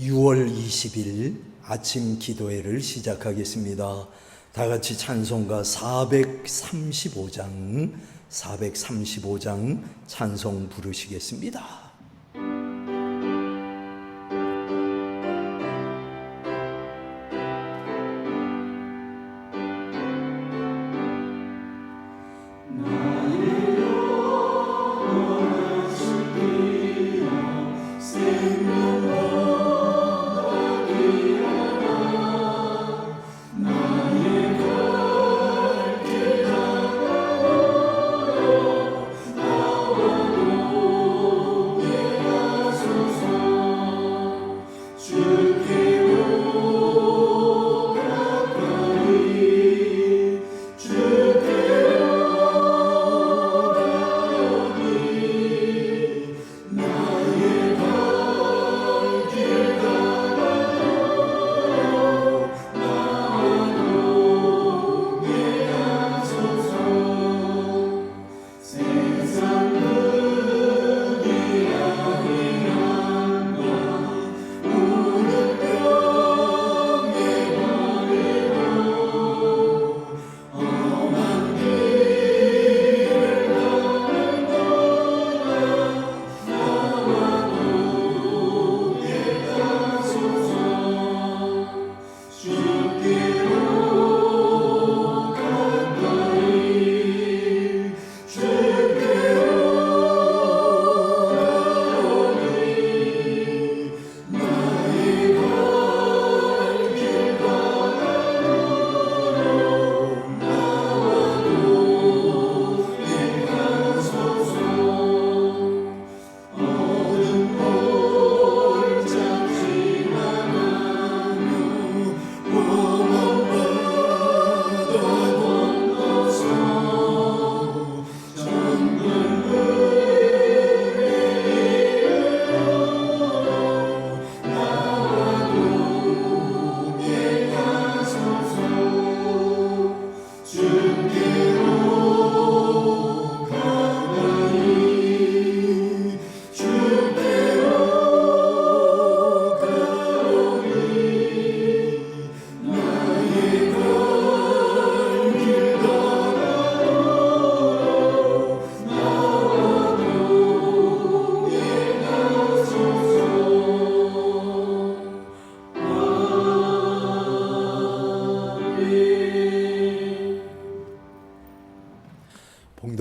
6월 20일 아침 기도회를 시작하겠습니다. 다 같이 찬송가 435장 찬송 부르시겠습니다.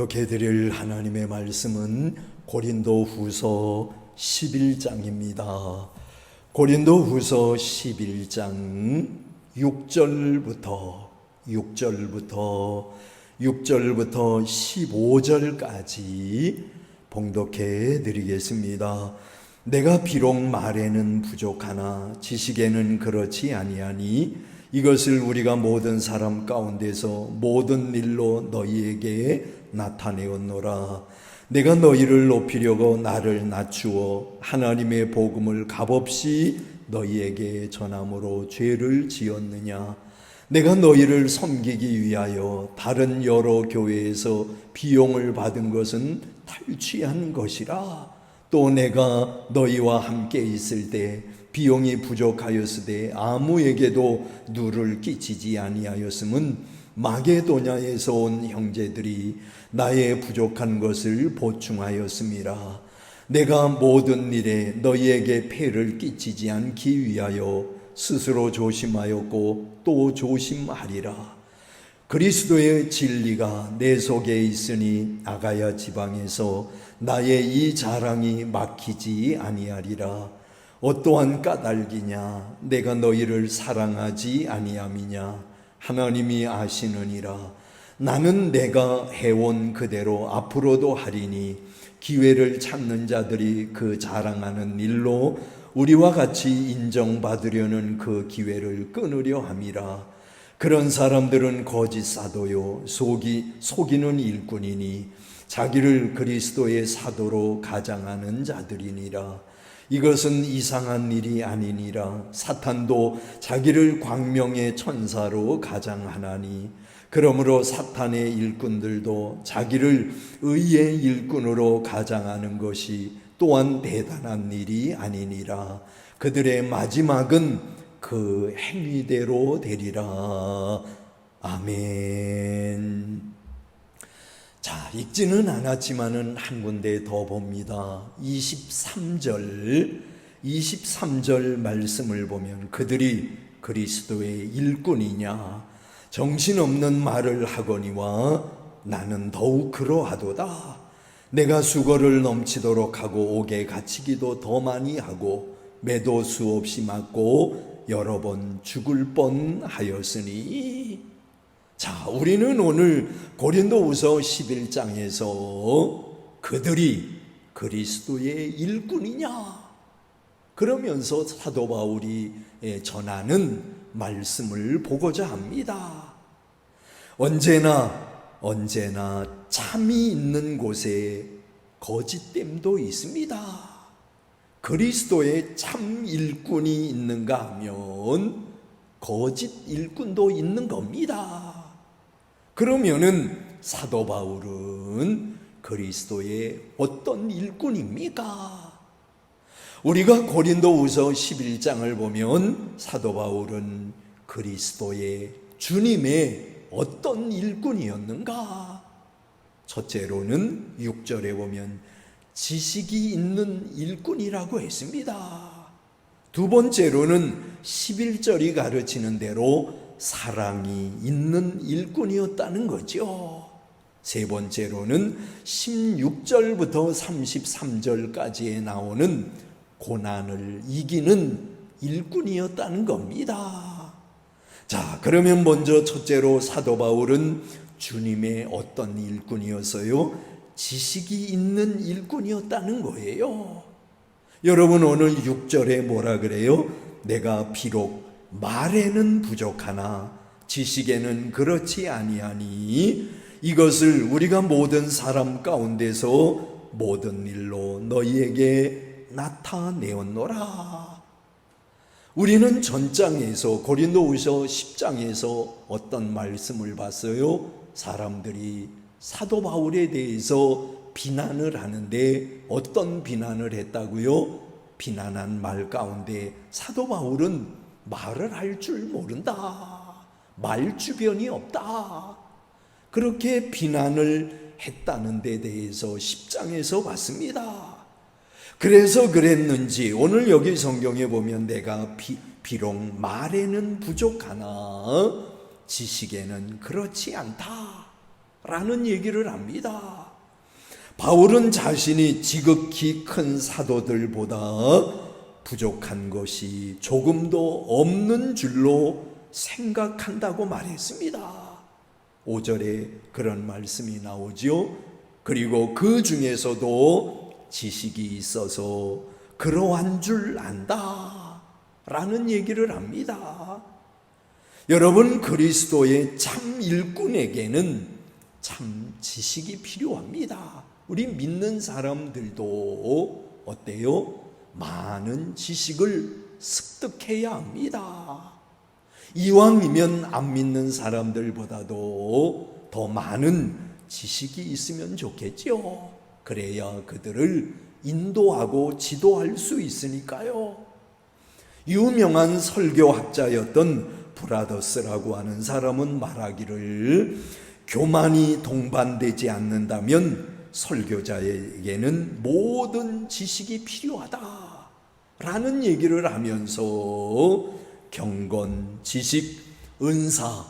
봉독해드릴 하나님의 말씀은 고린도후서 11장입니다. 고린도후서 11장 6절부터 15절까지 봉독해드리겠습니다. 내가 비록 말에는 부족하나 지식에는 그렇지 아니하니 이것을 우리가 모든 사람 가운데서 모든 일로 너희에게 나타내었노라. 내가 너희를 높이려고 나를 낮추어 하나님의 복음을 값없이 너희에게 전함으로 죄를 지었느냐. 내가 너희를 섬기기 위하여 다른 여러 교회에서 비용을 받은 것은 탈취한 것이라. 또 내가 너희와 함께 있을 때 비용이 부족하였으되 아무에게도 누를 끼치지 아니하였음은 마게도냐에서 온 형제들이 나의 부족한 것을 보충하였음이라. 내가 모든 일에 너희에게 폐를 끼치지 않기 위하여 스스로 조심하였고 또 조심하리라. 그리스도의 진리가 내 속에 있으니 아가야 지방에서 나의 이 자랑이 막히지 아니하리라. 어떠한 까닭이냐? 내가 너희를 사랑하지 아니함이냐? 하나님이 아시느니라. 나는 내가 해온 그대로 앞으로도 하리니 기회를 찾는 자들이 그 자랑하는 일로 우리와 같이 인정받으려는 그 기회를 끊으려 함이라. 그런 사람들은 거짓 사도요 속이는 일꾼이니 자기를 그리스도의 사도로 가장하는 자들이니라. 이것은 이상한 일이 아니니라. 사탄도 자기를 광명의 천사로 가장하나니 그러므로 사탄의 일꾼들도 자기를 의의 일꾼으로 가장하는 것이 또한 대단한 일이 아니니라. 그들의 마지막은 그 행위대로 되리라. 아멘. 자, 읽지는 않았지만은 한 군데 더 봅니다. 23절 말씀을 보면 그들이 그리스도의 일꾼이냐 정신없는 말을 하거니와 나는 더욱 그러하도다. 내가 수고를 넘치도록 하고 옥에 갇히기도 더 많이 하고 매도 수없이 맞고 여러 번 죽을 뻔하였으니. 자, 우리는 오늘 고린도후서 11장에서 그들이 그리스도의 일꾼이냐 그러면서 사도 바울이 전하는 말씀을 보고자 합니다. 언제나 참이 있는 곳에 거짓됨도 있습니다. 그리스도의 참 일꾼이 있는가 하면 거짓 일꾼도 있는 겁니다. 그러면은 사도 바울은 그리스도의 어떤 일꾼입니까? 우리가 고린도후서 11장을 보면 사도 바울은 그리스도의 주님의 어떤 일꾼이었는가? 첫째로는 6절에 보면 지식이 있는 일꾼이라고 했습니다. 두 번째로는 11절이 가르치는 대로 사랑이 있는 일꾼이었다는 거죠. 세 번째로는 16절부터 33절까지에 나오는 고난을 이기는 일꾼이었다는 겁니다. 자, 그러면 먼저 첫째로 사도 바울은 주님의 어떤 일꾼이었어요? 지식이 있는 일꾼이었다는 거예요. 여러분, 오늘 6절에 뭐라 그래요? 내가 비록 말에는 부족하나 지식에는 그렇지 아니하니 이것을 우리가 모든 사람 가운데서 모든 일로 너희에게 나타내었노라. 우리는 전장에서 고린도후서 10장에서 어떤 말씀을 봤어요? 사람들이 사도 바울에 대해서 비난을 하는데 어떤 비난을 했다고요? 비난한 말 가운데 사도 바울은 말을 할 줄 모른다. 말 주변이 없다. 그렇게 비난을 했다는 데 대해서 10장에서 봤습니다. 그래서 그랬는지 오늘 여기 성경에 보면 내가 비록 말에는 부족하나 지식에는 그렇지 않다 라는 얘기를 합니다. 바울은 자신이 지극히 큰 사도들보다 부족한 것이 조금도 없는 줄로 생각한다고 말했습니다. 5절에 그런 말씀이 나오죠. 그리고 그 중에서도 지식이 있어서 그러한 줄 안다 라는 얘기를 합니다. 여러분, 그리스도의 참 일꾼에게는 참 지식이 필요합니다. 우리 믿는 사람들도 어때요? 많은 지식을 습득해야 합니다. 이왕이면 안 믿는 사람들보다도 더 많은 지식이 있으면 좋겠죠. 그래야 그들을 인도하고 지도할 수 있으니까요. 유명한 설교학자였던 브라더스라고 하는 사람은 말하기를 교만이 동반되지 않는다면 설교자에게는 모든 지식이 필요하다 라는 얘기를 하면서 경건, 지식, 은사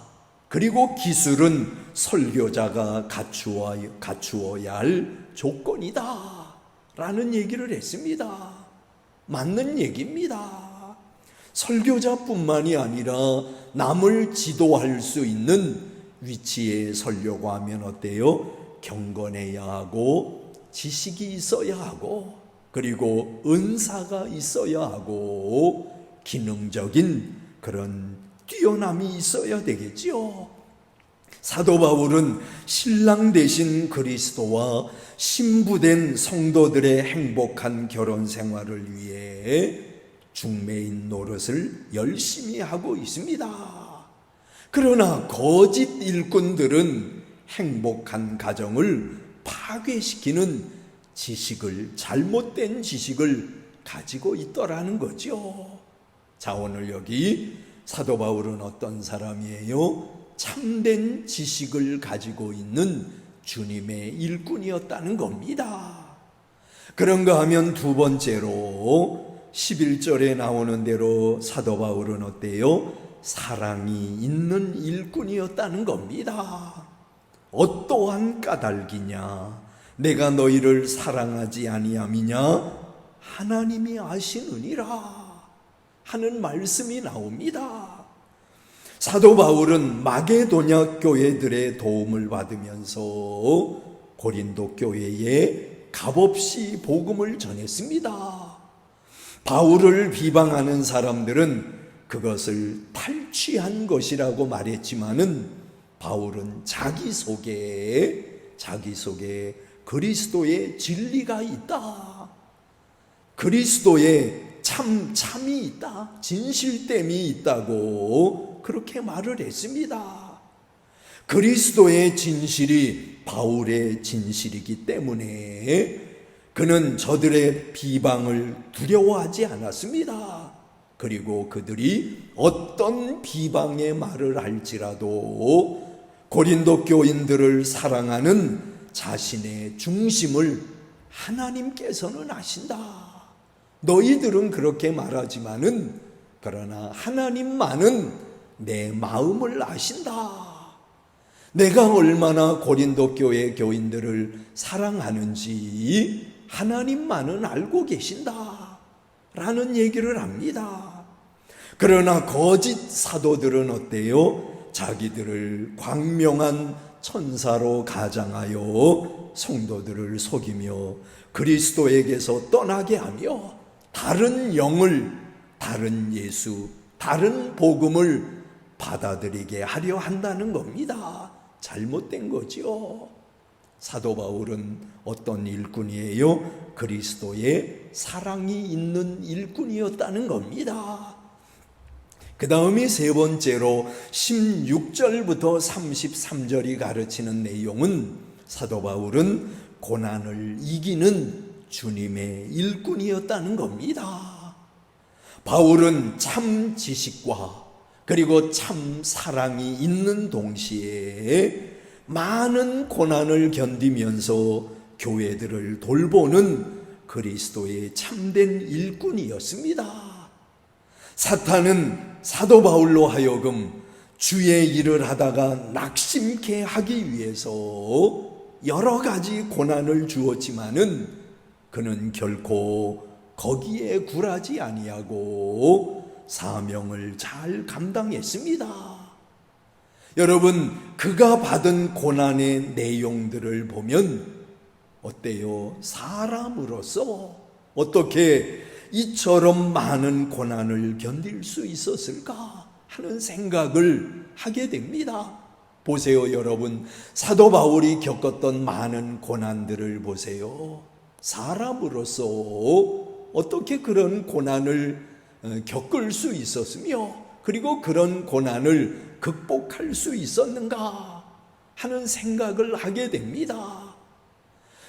그리고 기술은 설교자가 갖추어야 할 조건이다 라는 얘기를 했습니다. 맞는 얘기입니다. 설교자뿐만이 아니라 남을 지도할 수 있는 위치에 서려고 하면 어때요? 경건해야 하고 지식이 있어야 하고 그리고 은사가 있어야 하고 기능적인 그런 뛰어남이 있어야 되겠지요. 사도 바울은 신랑 되신 그리스도와 신부된 성도들의 행복한 결혼 생활을 위해 중매인 노릇을 열심히 하고 있습니다. 그러나 거짓 일꾼들은 행복한 가정을 파괴시키는 지식을, 잘못된 지식을 가지고 있더라는 거죠. 자, 오늘 여기 사도 바울은 어떤 사람이에요? 참된 지식을 가지고 있는 주님의 일꾼이었다는 겁니다. 그런가 하면 두 번째로 11절에 나오는 대로 사도 바울은 어때요? 사랑이 있는 일꾼이었다는 겁니다. 어떠한 까닭이냐? 내가 너희를 사랑하지 아니함이냐? 하나님이 아시느니라 하는 말씀이 나옵니다. 사도 바울은 마게도냐 교회들의 도움을 받으면서 고린도 교회에 값없이 복음을 전했습니다. 바울을 비방하는 사람들은 그것을 탈취한 것이라고 말했지만은 바울은 자기 속에 그리스도의 진리가 있다. 그리스도의 참이 있다. 진실됨이 있다고 그렇게 말을 했습니다. 그리스도의 진실이 바울의 진실이기 때문에 그는 저들의 비방을 두려워하지 않았습니다. 그리고 그들이 어떤 비방의 말을 할지라도 고린도 교인들을 사랑하는 자신의 중심을 하나님께서는 아신다. 너희들은 그렇게 말하지만은 그러나 하나님만은 내 마음을 아신다. 내가 얼마나 고린도 교회 교인들을 사랑하는지 하나님만은 알고 계신다 라는 얘기를 합니다. 그러나 거짓 사도들은 어때요? 자기들을 광명한 천사로 가장하여 성도들을 속이며 그리스도에게서 떠나게 하며 다른 영을, 다른 예수, 다른 복음을 받아들이게 하려 한다는 겁니다. 잘못된 거죠. 사도 바울은 어떤 일꾼이에요? 그리스도의 사랑이 있는 일꾼이었다는 겁니다. 그 다음에 세 번째로 16절부터 33절이 가르치는 내용은 사도 바울은 고난을 이기는 주님의 일꾼이었다는 겁니다. 바울은 참 지식과 그리고 참 사랑이 있는 동시에 많은 고난을 견디면서 교회들을 돌보는 그리스도의 참된 일꾼이었습니다. 사탄은 사도 바울로 하여금 주의 일을 하다가 낙심케 하기 위해서 여러 가지 고난을 주었지만은 그는 결코 거기에 굴하지 아니하고 사명을 잘 감당했습니다. 여러분, 그가 받은 고난의 내용들을 보면 어때요? 사람으로서 어떻게 이처럼 많은 고난을 견딜 수 있었을까 하는 생각을 하게 됩니다. 보세요, 여러분. 사도 바울이 겪었던 많은 고난들을 보세요. 사람으로서 어떻게 그런 고난을 겪을 수 있었으며 그리고 그런 고난을 극복할 수 있었는가 하는 생각을 하게 됩니다.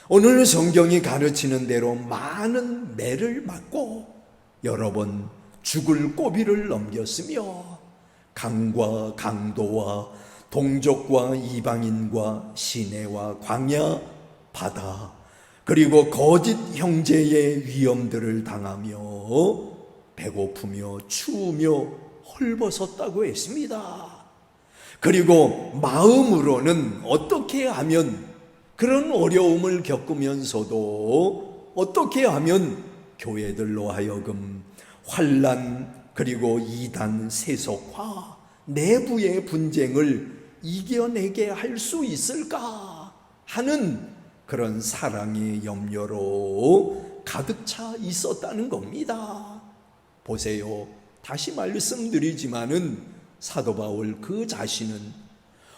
오늘 성경이 가르치는 대로 많은 매를 맞고 여러 번 죽을 고비를 넘겼으며 강과 강도와 동족과 이방인과 시내와 광야, 바다 그리고 거짓 형제의 위험들을 당하며 배고프며 추우며 헐벗었다고 했습니다. 그리고 마음으로는 어떻게 하면 그런 어려움을 겪으면서도 어떻게 하면 교회들로 하여금 환난 그리고 이단 세속화 내부의 분쟁을 이겨내게 할 수 있을까 하는 그런 사랑의 염려로 가득 차 있었다는 겁니다. 보세요. 다시 말씀드리지만은 사도 바울 그 자신은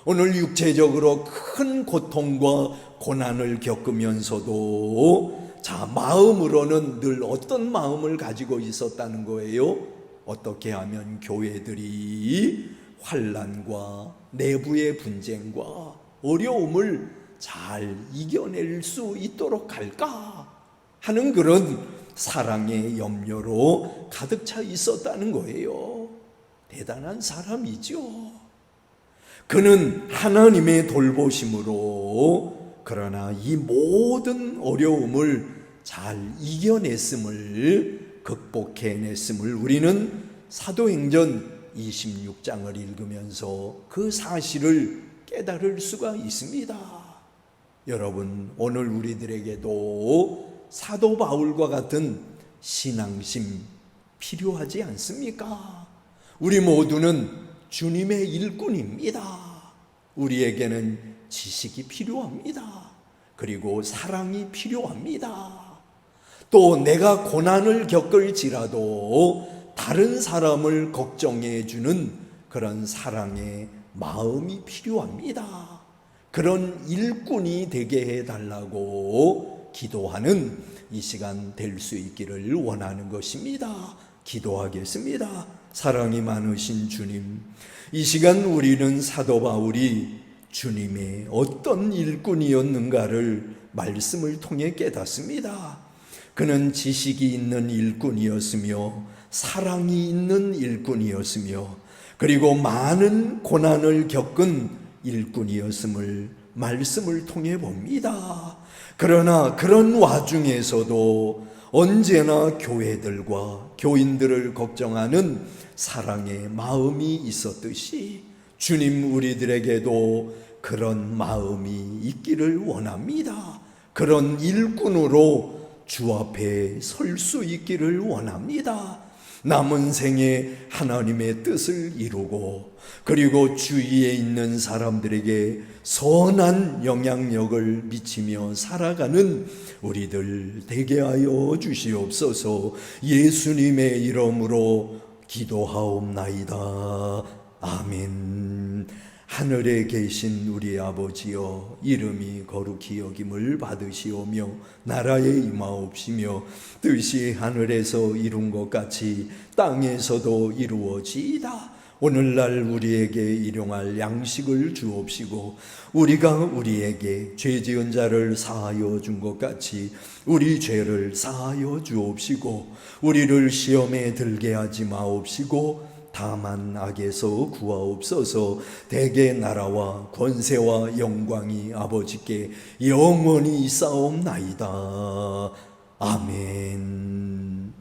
오늘 육체적으로 큰 고통과 고난을 겪으면서도 마음으로는 늘 어떤 마음을 가지고 있었다는 거예요? 어떻게 하면 교회들이 환난과 내부의 분쟁과 어려움을 잘 이겨낼 수 있도록 할까 하는 그런 사랑의 염려로 가득 차 있었다는 거예요. 대단한 사람이죠. 그는 하나님의 돌보심으로 그러나 이 모든 어려움을 잘 이겨냈음을, 극복해냈음을 우리는 사도행전 26장을 읽으면서 그 사실을 깨달을 수가 있습니다. 여러분, 오늘 우리들에게도 사도 바울과 같은 신앙심 필요하지 않습니까? 우리 모두는 주님의 일꾼입니다. 우리에게는 지식이 필요합니다. 그리고 사랑이 필요합니다. 또 내가 고난을 겪을지라도 다른 사람을 걱정해 주는 그런 사랑의 마음이 필요합니다. 그런 일꾼이 되게 해달라고 기도하는 이 시간 될 수 있기를 원하는 것입니다. 기도하겠습니다. 사랑이 많으신 주님, 이 시간 우리는 사도 바울이 주님의 어떤 일꾼이었는가를 말씀을 통해 깨닫습니다. 그는 지식이 있는 일꾼이었으며 사랑이 있는 일꾼이었으며 그리고 많은 고난을 겪은 일꾼이었음을 말씀을 통해 봅니다. 그러나 그런 와중에서도 언제나 교회들과 교인들을 걱정하는 사랑의 마음이 있었듯이 주님, 우리들에게도 그런 마음이 있기를 원합니다. 그런 일꾼으로 주 앞에 설 수 있기를 원합니다. 남은 생에 하나님의 뜻을 이루고 그리고 주위에 있는 사람들에게 선한 영향력을 미치며 살아가는 우리들 되게 하여 주시옵소서. 예수님의 이름으로 기도하옵나이다. 아멘. 하늘에 계신 우리 아버지여, 이름이 거룩히 여김을 받으시오며 나라에 임하옵시며 뜻이 하늘에서 이룬 것 같이 땅에서도 이루어지이다. 오늘날 우리에게 일용할 양식을 주옵시고 우리가 우리에게 죄 지은 자를 사하여 준 것 같이 우리 죄를 사하여 주옵시고 우리를 시험에 들게 하지 마옵시고 다만 악에서 구하옵소서. 대개 나라와 권세와 영광이 아버지께 영원히 있사옵나이다. 아멘.